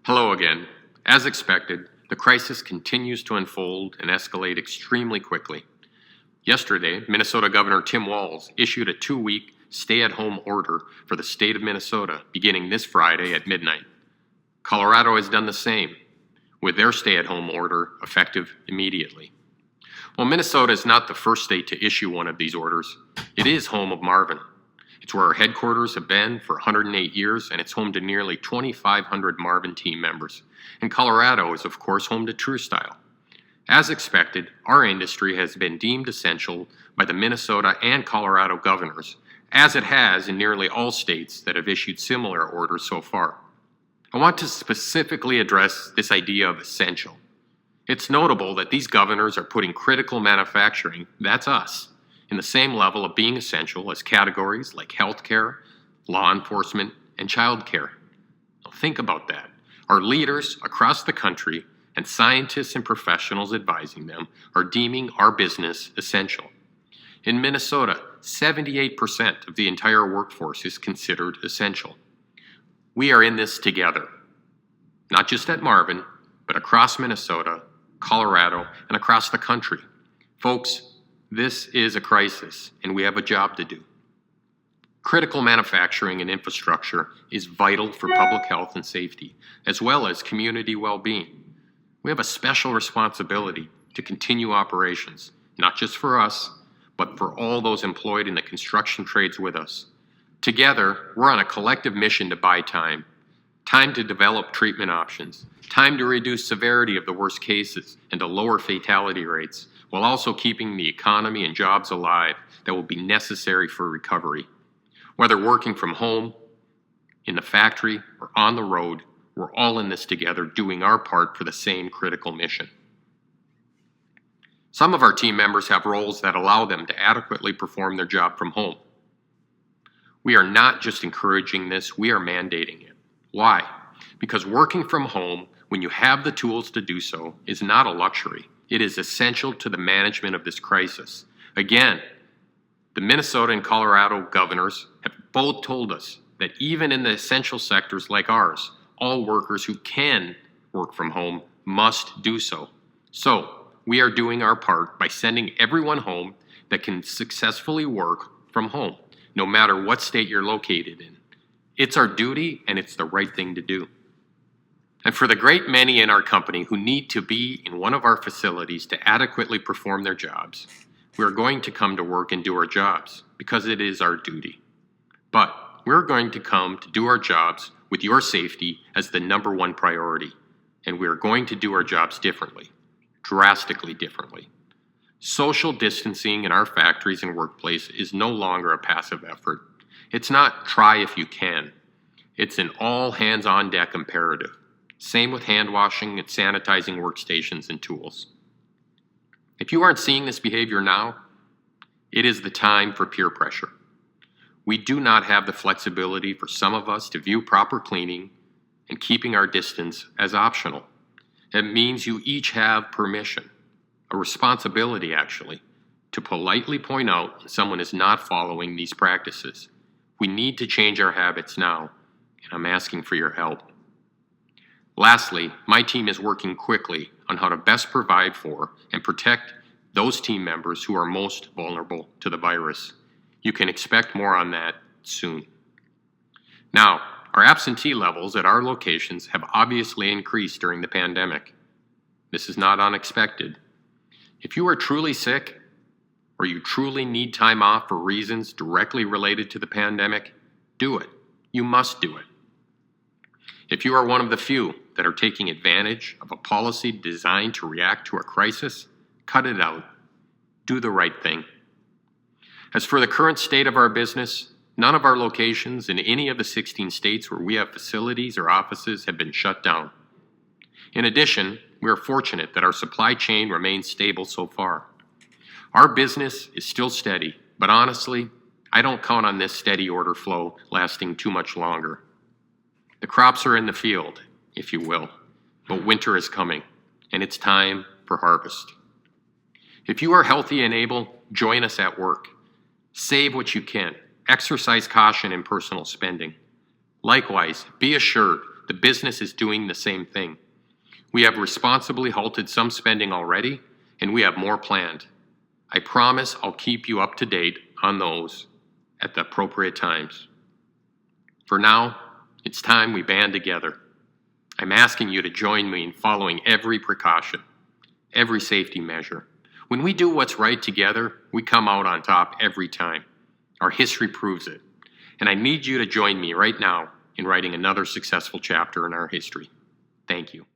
Hello again. As expected, the crisis continues to unfold and escalate extremely quickly. Yesterday, Minnesota Governor Tim Walz issued a 2-week stay-at-home order for the state of Minnesota beginning this Friday at midnight. Colorado has done the same, with their stay-at-home order effective immediately. While Minnesota is not the first state to issue one of these orders, it is home of Marvin. It's where our headquarters have been for 108 years, and it's home to nearly 2,500 Marvin team members. And Colorado is, of course, home to TrueStyle. As expected, our industry has been deemed essential by the Minnesota and Colorado governors, as it has in nearly all states that have issued similar orders so far. I want to specifically address this idea of essential. It's notable that these governors are putting critical manufacturing, that's us, in the same level of being essential as categories like healthcare, law enforcement, and childcare. Now think about that. Our leaders across the country and scientists and professionals advising them are deeming our business essential. In Minnesota, 78% of the entire workforce is considered essential. We are in this together, not just at Marvin, but across Minnesota, Colorado, and across the country. Folks, this is a crisis, and we have a job to do. Critical manufacturing and infrastructure is vital for public health and safety, as well as community well-being. We have a special responsibility to continue operations, not just for us, but for all those employed in the construction trades with us. Together, we're on a collective mission to buy time. Time to develop treatment options, time to reduce severity of the worst cases and to lower fatality rates, while also keeping the economy and jobs alive that will be necessary for recovery. Whether working from home, in the factory, or on the road, we're all in this together doing our part for the same critical mission. Some of our team members have roles that allow them to adequately perform their job from home. We are not just encouraging this, we are mandating it. Why? Because working from home, when you have the tools to do so, is not a luxury. It is essential to the management of this crisis. Again, the Minnesota and Colorado governors have both told us that even in the essential sectors like ours, all workers who can work from home must do so. So, we are doing our part by sending everyone home that can successfully work from home, no matter what state you're located in. It's our duty, and it's the right thing to do. And for the great many in our company who need to be in one of our facilities to adequately perform their jobs, we're going to come to work and do our jobs because it is our duty. But we're going to come to do our jobs with your safety as the number one priority, and we're going to do our jobs differently, drastically differently. Social distancing in our factories and workplace is no longer a passive effort. It's not try if you can. It's an all hands on deck imperative. Same with hand washing and sanitizing workstations and tools. If you aren't seeing this behavior now, it is the time for peer pressure. We do not have the flexibility for some of us to view proper cleaning and keeping our distance as optional. It means you each have permission, a responsibility actually, to politely point out when someone is not following these practices. We need to change our habits now, and I'm asking for your help. Lastly, my team is working quickly on how to best provide for and protect those team members who are most vulnerable to the virus. You can expect more on that soon. Now, our absentee levels at our locations have obviously increased during the pandemic. This is not unexpected. If you are truly sick, or you truly need time off for reasons directly related to the pandemic, do it. You must do it. If you are one of the few that are taking advantage of a policy designed to react to a crisis, cut it out. Do the right thing. As for the current state of our business, none of our locations in any of the 16 states where we have facilities or offices have been shut down. In addition, we are fortunate that our supply chain remains stable so far. Our business is still steady, but honestly, I don't count on this steady order flow lasting too much longer. The crops are in the field, if you will, but winter is coming, and it's time for harvest. If you are healthy and able, join us at work. Save what you can. Exercise caution in personal spending. Likewise, be assured the business is doing the same thing. We have responsibly halted some spending already, and we have more planned. I promise I'll keep you up to date on those at the appropriate times. For now, it's time we band together. I'm asking you to join me in following every precaution, every safety measure. When we do what's right together, we come out on top every time. Our history proves it. And I need you to join me right now in writing another successful chapter in our history. Thank you.